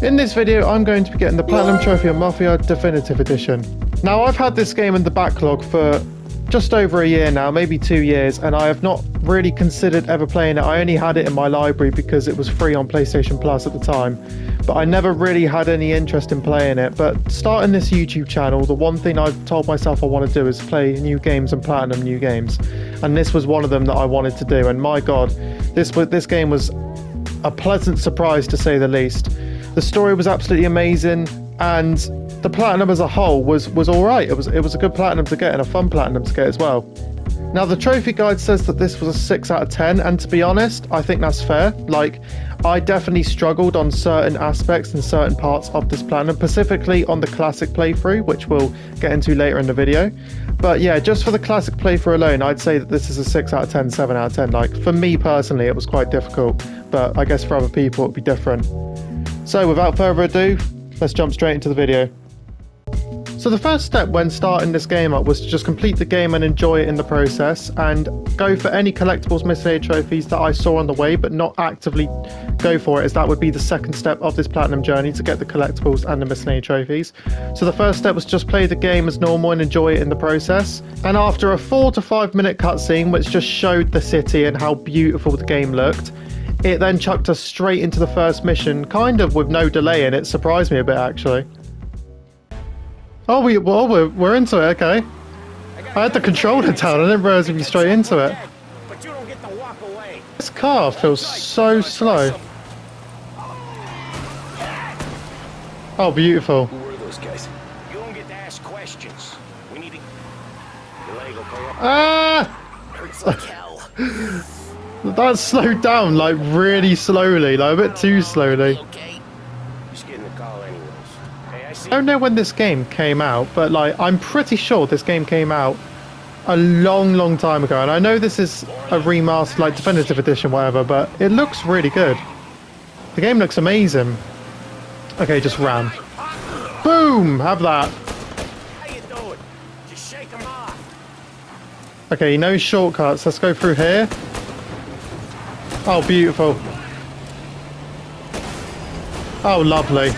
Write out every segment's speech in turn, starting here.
In this video, I'm going to be getting the Platinum Trophy on Mafia Definitive Edition. Now, I've had this game in the backlog for just over a year now, maybe 2 years, and I have not really considered ever playing it. I only had it in my library because it was free on PlayStation Plus at the time, but I never really had any interest in playing it. But starting this YouTube channel, the one thing I've told myself I want to do is play new games and platinum new games, and this was one of them that I wanted to do. And my god, this game was a pleasant surprise to say the least. The story was absolutely amazing, and the platinum as a whole was all right. It was a good platinum to get and a fun platinum to get as well. Now, the trophy guide says that this was a 6 out of 10, and to be honest, I think that's fair. Like, I definitely struggled on certain aspects and certain parts of this platinum, specifically on the classic playthrough, which we'll get into later in the video. But yeah, just for the classic playthrough alone, I'd say that this is a 6 out of 10, 7 out of 10. Like, for me personally, it was quite difficult, but I guess for other people, it'd be different. So without further ado, let's jump straight into the video. So the first step when starting this game up was to just complete the game and enjoy it in the process, and go for any collectibles miscellaneous trophies that I saw on the way, but not actively go for it, as that would be the second step of this platinum journey, to get the collectibles and the miscellaneous trophies. So the first step was just play the game as normal and enjoy it in the process. And after a 4 to 5 minute cutscene which just showed the city and how beautiful the game looked, it then chucked us straight into the first mission, kind of with no delay, and it surprised me a bit actually. Oh, we're into it, okay. I had the controller down, I didn't realise we'd be straight into it. This car feels so slow. Oh, beautiful. Who were those guys? You don't get to ask questions. We need to... Your leg okay? Ah! Hurts like hell. That slowed down, like, really slowly, like, a bit too slowly. Okay. Just getting the call anyways. Hey, I see. I don't know when this game came out, but, like, I'm pretty sure this game came out a long time ago. And I know this is a remastered, like, definitive edition, whatever, but it looks really good. The game looks amazing. Okay, just ram. Boom! Have that. How you doing? Just shake them off. Okay, no shortcuts. Let's go through here. Oh, beautiful. Oh, lovely.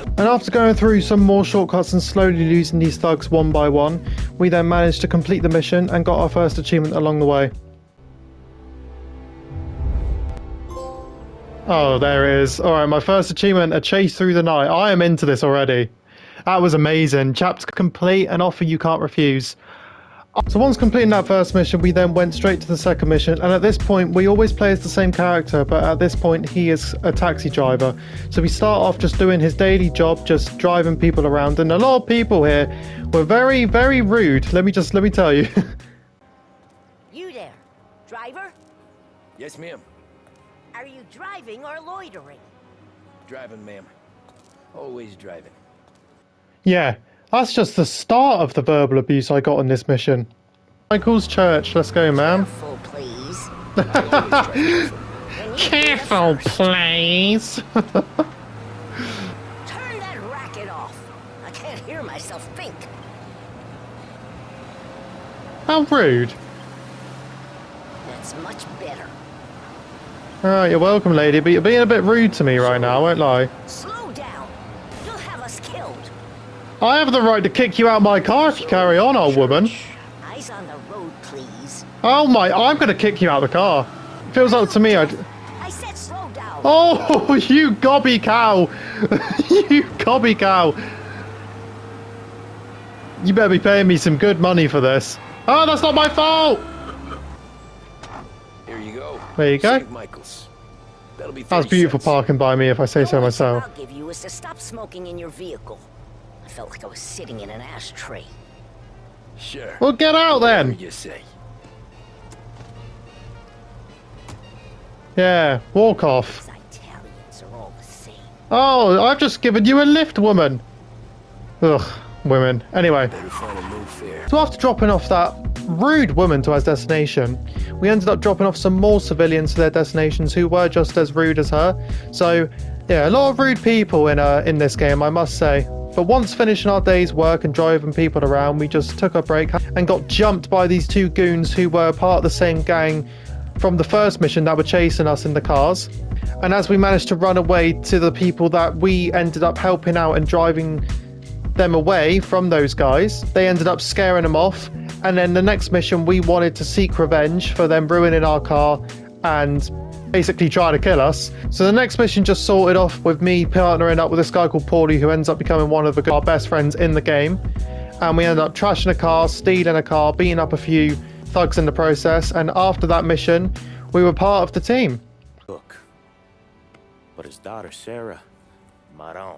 And after going through some more shortcuts and slowly losing these thugs one by one, we then managed to complete the mission and got our first achievement along the way. Oh, there it is. Alright, my first achievement, a chase through the night. I am into this already. That was amazing. Chapter complete, an offer you can't refuse. So once completing that first mission, we then went straight to the second mission, and at this point we always play as the same character, but at this point he is a taxi driver. So we start off just doing his daily job, just driving people around, and a lot of people here were very rude. Let me tell you. You there, driver? Yes, ma'am. Are you driving or loitering? Driving, ma'am. Always driving. Yeah, that's just the start of the verbal abuse I got on this mission. Michael's church, let's go, ma'am. Careful, please. Careful, please. Turn that racket off. I can't hear myself think. How rude. That's much better. Alright, you're welcome, lady, but you're being a bit rude to me right now, I won't lie. Slow down. You'll have us killed. I have the right to kick you out my car if you carry on, old woman. Eyes on the road, please. Oh my, I'm gonna kick you out of the car. Feels like to me I said slow down. Oh, you gobby cow. You gobby cow. You better be paying me some good money for this. Oh, that's not my fault. Here you go. There you go. St. Michael's. That'll be That's 30 beautiful cents. parking by me if I say The so only tip myself. I'll give you is to stop smoking in your vehicle. I felt like I was sitting in an ashtray. Sure. Well, get out Whatever then. you say. Yeah, walk off. These Italians are all the same. Oh, I've just given you a lift, woman. Ugh, women. Anyway. Better find a new fare. So after dropping off that rude woman to our destination, we ended up dropping off some more civilians to their destinations who were just as rude as her. So yeah, a lot of rude people in this game, I must say. But once finishing our day's work and driving people around, we just took a break and got jumped by these two goons who were part of the same gang from the first mission that were chasing us in the cars. And as we managed to run away to the people that we ended up helping out and driving them away from those guys, they ended up scaring them off. And then the next mission, we wanted to seek revenge for them ruining our car and basically trying to kill us. So the next mission just sorted off with me partnering up with this guy called Paulie, who ends up becoming one of our best friends in the game. And we ended up trashing a car, stealing a car, beating up a few thugs in the process. And after that mission, we were part of the team. Look, but his daughter Sarah, Maron.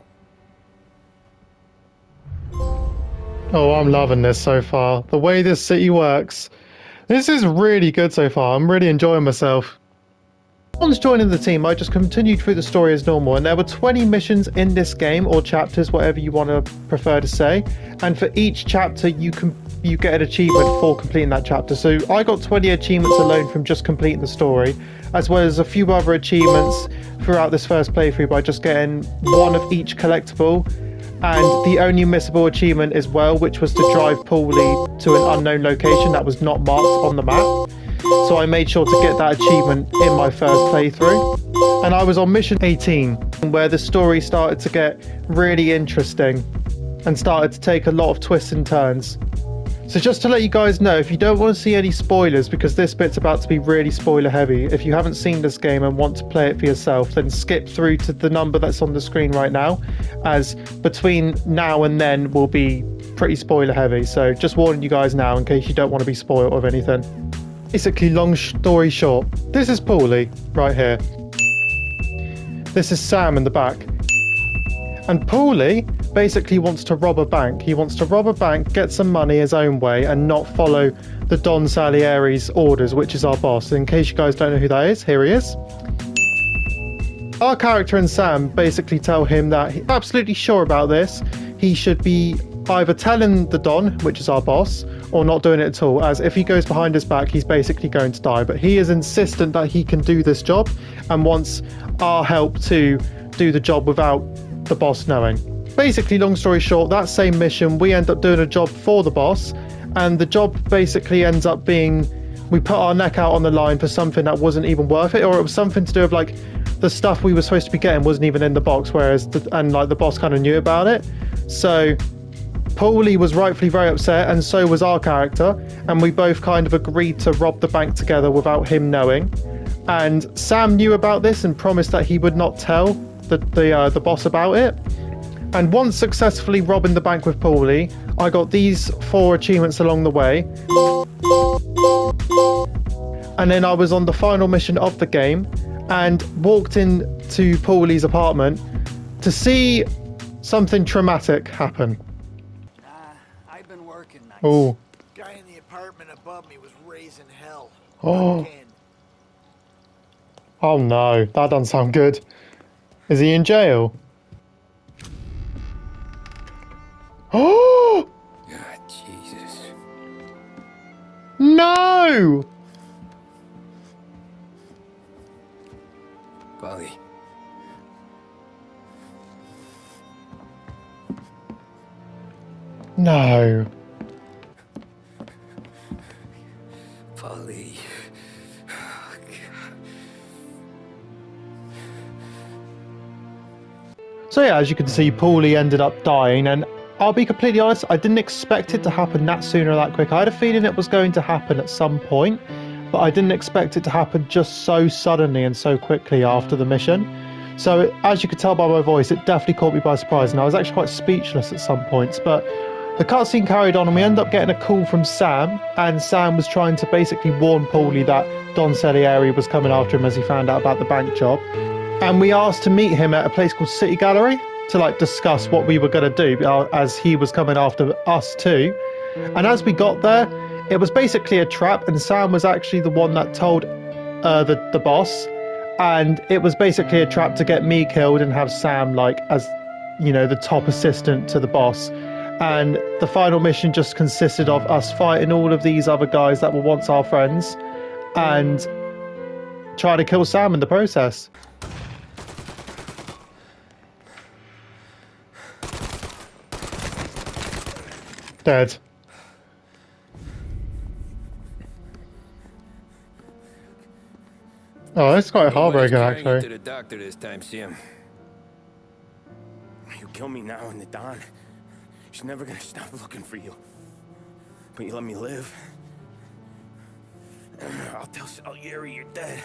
Oh, I'm loving this so far. The way this city works. This is really good so far. I'm really enjoying myself. Once joining the team, I just continued through the story as normal, and there were 20 missions in this game, or chapters, whatever you want to prefer to say. And for each chapter, you get an achievement for completing that chapter. So I got 20 achievements alone from just completing the story, as well as a few other achievements throughout this first playthrough by just getting one of each collectible. And the only missable achievement as well, which was to drive Paulie to an unknown location that was not marked on the map. So I made sure to get that achievement in my first playthrough. And I was on mission 18, where the story started to get really interesting and started to take a lot of twists and turns. So just to let you guys know, if you don't want to see any spoilers, because this bit's about to be really spoiler heavy, if you haven't seen this game and want to play it for yourself, then skip through to the number that's on the screen right now, as between now and then will be pretty spoiler heavy. So just warning you guys now in case you don't want to be spoiled of anything. Basically, long story short, this is Paulie right here. This is Sam in the back. And Paulie basically wants to rob a bank. He wants to rob a bank, get some money his own way, and not follow the Don Salieri's orders, which is our boss. In case you guys don't know who that is, here he is. Our character and Sam basically tell him that he's absolutely sure about this. He should be either telling the Don, which is our boss, or not doing it at all, as if he goes behind his back, he's basically going to die. But he is insistent that he can do this job and wants our help to do the job without the boss knowing. Basically, long story short, that same mission, we end up doing a job for the boss, and the job basically ends up being, we put our neck out on the line for something that wasn't even worth it, or it was something to do with like the stuff we were supposed to be getting wasn't even in the box, whereas the boss kind of knew about it. So Paulie was rightfully very upset, and so was our character, and we both kind of agreed to rob the bank together without him knowing. And Sam knew about this and promised that he would not tell the boss about it. And once successfully robbing the bank with Paulie, I got these 4 achievements along the way. And then I was on the final mission of the game and walked into Paulie's apartment to see something traumatic happen. I've been working nights. Oh. Guy in the apartment above me was raising hell. Oh. Again. Oh no, that doesn't sound good. Is he in jail? Oh! God, Jesus. No! Polly. No. Polly. Oh, God. So yeah, as you can see, Paulie ended up dying, and I'll be completely honest, I didn't expect it to happen that soon or that quick. I had a feeling it was going to happen at some point, but I didn't expect it to happen just so suddenly and so quickly after the mission. So as you could tell by my voice, it definitely caught me by surprise, and I was actually quite speechless at some points. But the cutscene carried on, and we ended up getting a call from Sam, and Sam was trying to basically warn Paulie that Don Salieri was coming after him as he found out about the bank job. And we asked to meet him at a place called City Gallery to like discuss what we were going to do, as he was coming after us too. And as we got there, it was basically a trap, and Sam was actually the one that told the boss, and it was basically a trap to get me killed and have Sam like as, you know, the top assistant to the boss. And the final mission just consisted of us fighting all of these other guys that were once our friends and trying to kill Sam in the process. Dead. Oh, that's quite Nobody's heartbreaking, carrying you actually. to the doctor this time, Sim. You kill me now in the dawn. She's never gonna stop looking for you. But you let me live. I'll tell Salieri you're dead.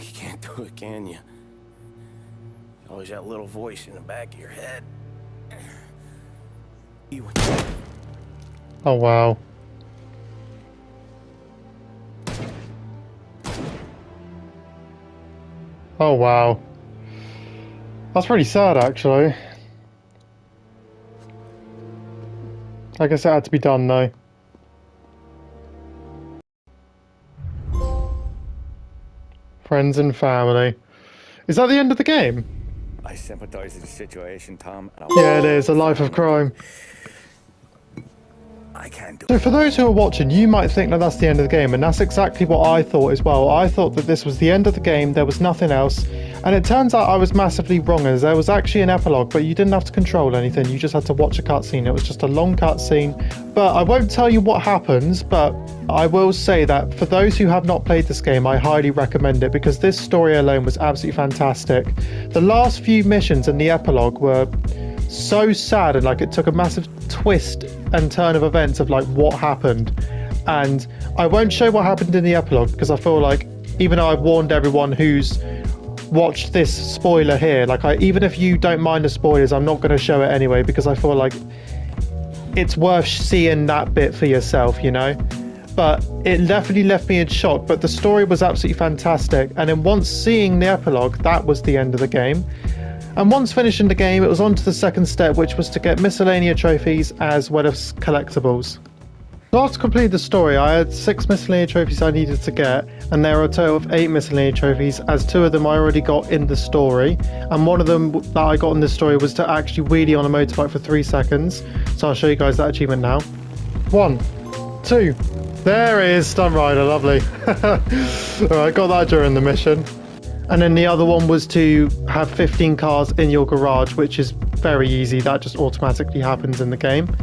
You can't do it, can you? Always that little voice in the back of your head. You. Oh, wow. Oh, wow. That's pretty sad, actually. I guess it had to be done, though. Friends and family. Is that the end of the game? I sympathize with the situation, Tom. And Yeah, it is. A life of crime. I can't do So it. for those who are watching, you might think that that's the end of the game, and that's exactly what I thought as well. I thought that this was the end of the game, there was nothing else, and it turns out I was massively wrong, as there was actually an epilogue, but you didn't have to control anything, you just had to watch a cutscene. It was just a long cutscene, but I won't tell you what happens, but I will say that for those who have not played this game, I highly recommend it, because this story alone was absolutely fantastic. The last few missions in the epilogue were so sad, and like it took a massive twist and turn of events of like what happened, and I won't show what happened in the epilogue because I feel like, even though I've warned everyone who's watched this spoiler here, like even if you don't mind the spoilers, I'm not going to show it anyway, because I feel like it's worth seeing that bit for yourself, you know. But it definitely left me in shock, but the story was absolutely fantastic, and then once seeing the epilogue, that was the end of the game. And once finishing the game, it was on to the second step, which was to get miscellaneous trophies as well as collectibles. So after completing the story, I had 6 miscellaneous trophies I needed to get, and there are a total of 8 miscellaneous trophies, as 2 of them I already got in the story, and one of them that I got in the story was to actually wheelie on a motorbike for 3 seconds. So I'll show you guys that achievement now. 1, 2, there it is, Stunt Rider, lovely. Alright, got that during the mission. And then the other one was to have 15 cars in your garage, which is very easy. That just automatically happens in the game.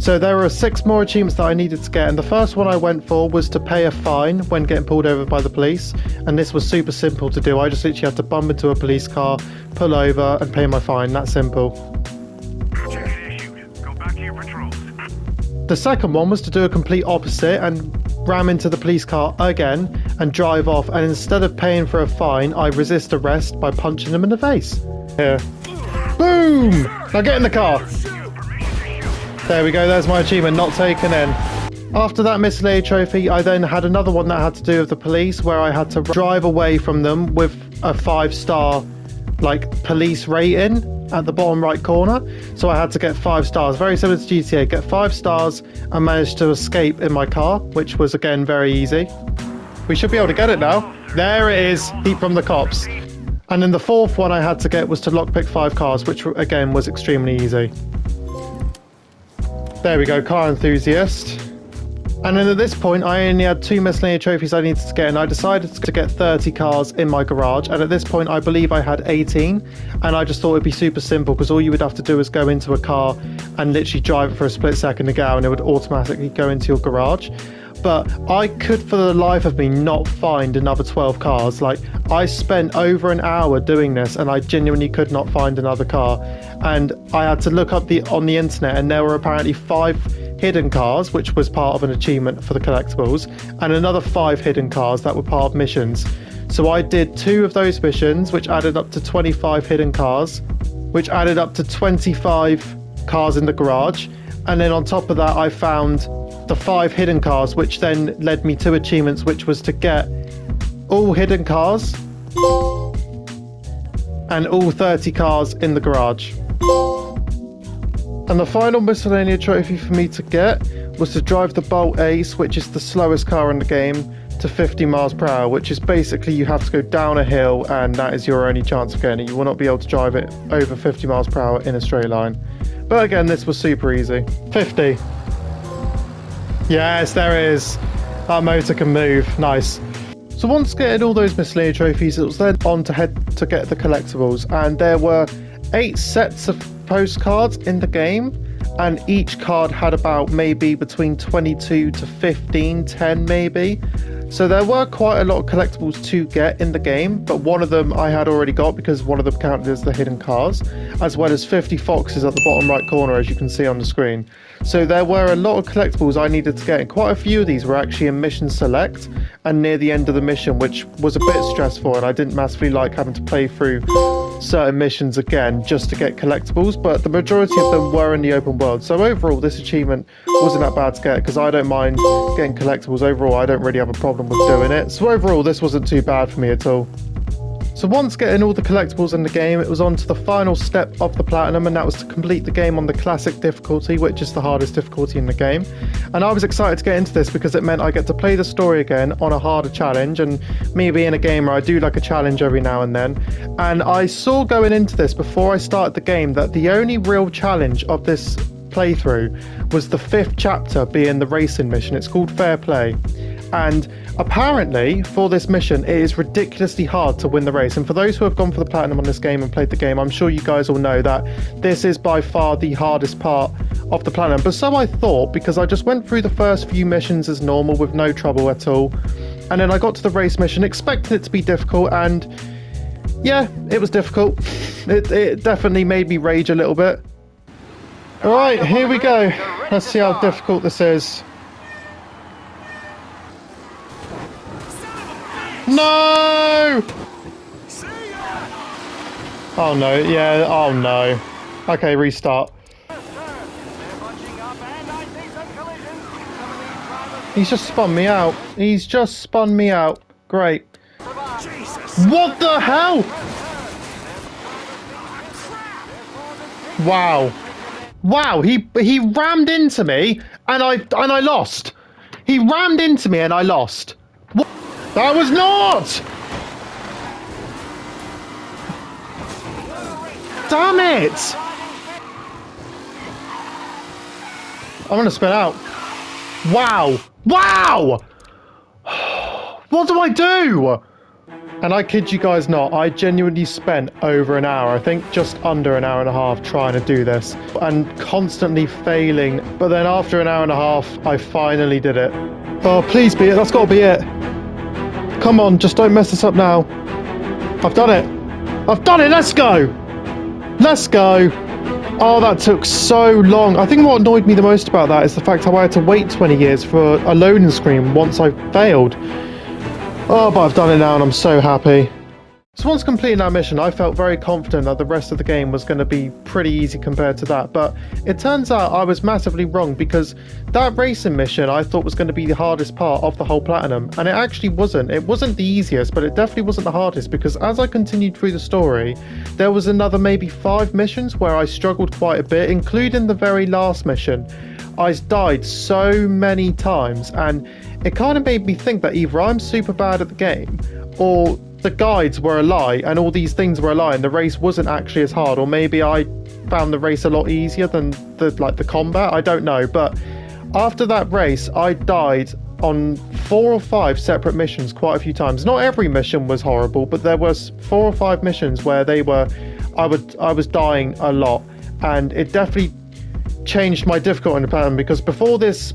So there were 6 more achievements that I needed to get. And the first one I went for was to pay a fine when getting pulled over by the police. And this was super simple to do. I just literally had to bump into a police car, pull over and pay my fine. That simple. Ticket issued. Go back to your patrols. The second one was to do a complete opposite and ram into the police car again and drive off, and instead of paying for a fine, I resist arrest by punching them in the face. Here. Boom! Now get in the car. There we go, there's my achievement, not taken in. After that miscellaneous trophy, I then had another one that had to do with the police, where I had to drive away from them with a 5-star like police rating at the bottom right corner. So I had to get 5 stars, very similar to GTA, get 5 stars and managed to escape in my car, which was again very easy. We should be able to get it now. There it is, heat from the cops. And then the 4th one I had to get was to lockpick 5 cars, which again was extremely easy. There we go, car enthusiast. And then at this point, I only had 2 miscellaneous trophies I needed to get, and I decided to get 30 cars in my garage. And at this point, I believe I had 18, and I just thought it'd be super simple, because all you would have to do is go into a car and literally drive it for a split second to go, and it would automatically go into your garage. But I could, for the life of me, not find another 12 cars. Like, I spent over an hour doing this, and I genuinely could not find another car. And I had to look up on the internet, and there were apparently 5 hidden cars, which was part of an achievement for the collectibles, and another 5 hidden cars that were part of missions. So I did 2 of those missions, which added up to 25 hidden cars, which added up to 25 cars in the garage. And then on top of that, I found the 5 hidden cars, which then led me to achievements, which was to get all hidden cars and all 30 cars in the garage. And the final miscellaneous trophy for me to get was to drive the Bolt Ace, which is the slowest car in the game, to 50 miles per hour, which is basically you have to go down a hill, and that is your only chance of getting it. You will not be able to drive it over 50 miles per hour in a straight line. But again, this was super easy. 50. Yes, there it is. That motor can move. Nice. So once getting all those miscellaneous trophies, it was then on to head to get the collectibles, and there were 8 sets of postcards in the game, and each card had about maybe between 22 to 15, 10 maybe. So there were quite a lot of collectibles to get in the game, but one of them I had already got because one of them counted as the hidden cars, as well as 50 foxes at the bottom right corner, as you can see on the screen. So there were a lot of collectibles I needed to get, and quite a few of these were actually in mission select and near the end of the mission, which was a bit stressful, and I didn't massively like having to play through certain missions again just to get collectibles, but the majority of them were in the open world. So overall, this achievement wasn't that bad to get because I don't mind getting collectibles. Overall, I don't really have a problem with doing it. So overall, this wasn't too bad for me at all. So once getting all the collectibles in the game, it was on to the final step of the platinum, and that was to complete the game on the classic difficulty, which is the hardest difficulty in the game. And I was excited to get into this because it meant I get to play the story again on a harder challenge, and me being a gamer, I do like a challenge every now and then. And I saw going into this before I started the game that the only real challenge of this playthrough was the 5th chapter, being the racing mission. It's called Fair Play. And apparently, for this mission, it is ridiculously hard to win the race. And for those who have gone for the platinum on this game and played the game, I'm sure you guys all know that this is by far the hardest part of the platinum. But so I thought, because I just went through the first few missions as normal with no trouble at all. And then I got to the race mission expecting it to be difficult, and yeah, it was difficult. It definitely made me rage a little bit. Alright, here we go. Let's see how difficult this is. No! Oh no, yeah, oh no. Okay, restart. He's just spun me out. He's just spun me out. Great. What the hell? Wow. Wow, he rammed into me and I lost. He rammed into me and I lost. What? That was not! Damn it! I'm gonna spin out. Wow! Wow! What do I do? And I kid you guys not, I genuinely spent over an hour, I think just under an hour and a half trying to do this, and constantly failing. But then after an hour and a half, I finally did it. Oh, please be it. That's got to be it. Come on, just don't mess this up now. I've done it. I've done it. Let's go. Let's go. Oh, that took so long. I think what annoyed me the most about that is the fact how I had to wait 20 years for a loading screen once I failed. Oh, but I've done it now and I'm so happy. So once completing that mission, I felt very confident that the rest of the game was going to be pretty easy compared to that. But it turns out I was massively wrong, because that racing mission I thought was going to be the hardest part of the whole platinum. And it actually wasn't. It wasn't the easiest, but it definitely wasn't the hardest, because as I continued through the story, there was another maybe 5 missions where I struggled quite a bit, including the very last mission. I died so many times, and it kind of made me think that either I'm super bad at the game, or the guides were a lie and all these things were a lie and the race wasn't actually as hard, or maybe I found the race a lot easier than the combat. I don't know, but after that race I died on 4 or 5 separate missions quite a few times. Not every mission was horrible, but there was 4 or 5 missions where I was dying a lot, and it definitely changed my difficulty in the pattern, because before this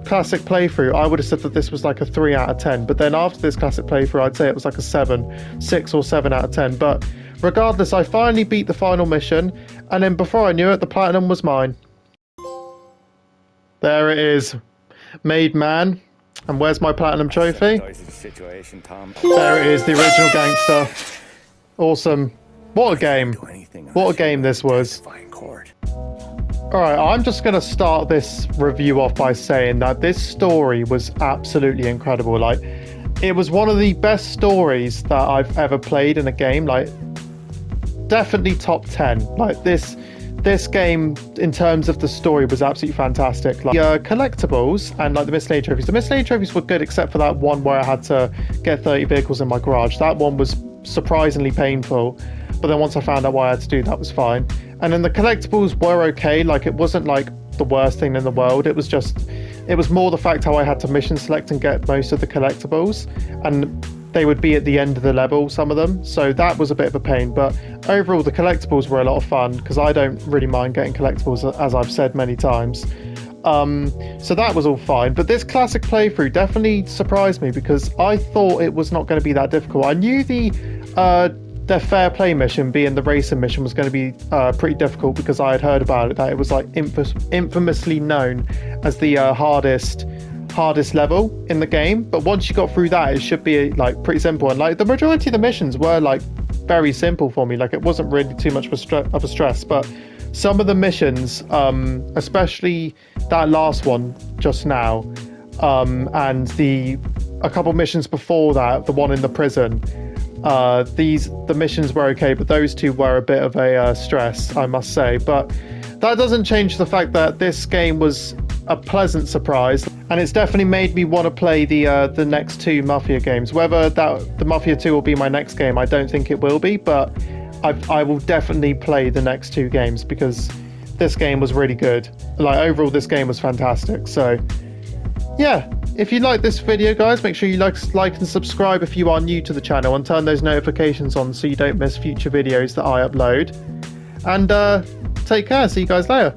classic playthrough I would have said that this was like a 3 out of 10, but then after this classic playthrough I'd say it was like a 6 or 7 out of 10. But regardless, I finally beat the final mission, and then before I knew it, the platinum was mine. There it is, made man. And where's my platinum trophy? There it is, the original gangster. Awesome. What a game. What a game this was. Alright, I'm just going to start this review off by saying that this story was absolutely incredible. Like, it was one of the best stories that I've ever played in a game. Like, definitely top 10. Like, this game, in terms of the story, was absolutely fantastic. Like, collectibles and like the miscellaneous trophies. The miscellaneous trophies were good, except for that one where I had to get 30 vehicles in my garage. That one was surprisingly painful. But then once I found out what I had to do, that was fine. And then the collectibles were okay. Like, it wasn't like the worst thing in the world. It was more the fact how I had to mission select and get most of the collectibles. And they would be at the end of the level, some of them. So that was a bit of a pain. But overall, the collectibles were a lot of fun because I don't really mind getting collectibles, as I've said many times. So that was all fine. But this classic playthrough definitely surprised me because I thought it was not going to be that difficult. I knew the fair play mission, being the racing mission, was going to be pretty difficult because I had heard about it, that it was like infamously known as the hardest level in the game. But once you got through that, it should be like pretty simple. And like the majority of the missions were like very simple for me. Like it wasn't really too much of a stress. But some of the missions, especially that last one just now, and a couple missions before that, the one in the prison, the missions were okay, but those two were a bit of a stress, I must say. But that doesn't change the fact that this game was a pleasant surprise, and it's definitely made me want to play the next two Mafia games. Whether the Mafia 2 will be my next game, I don't think it will be, but I will definitely play the next two games because this game was really good. Like overall, this game was fantastic. So yeah, if you like this video, guys, make sure you like and subscribe if you are new to the channel, and turn those notifications on so you don't miss future videos that I upload. And take care. See you guys later.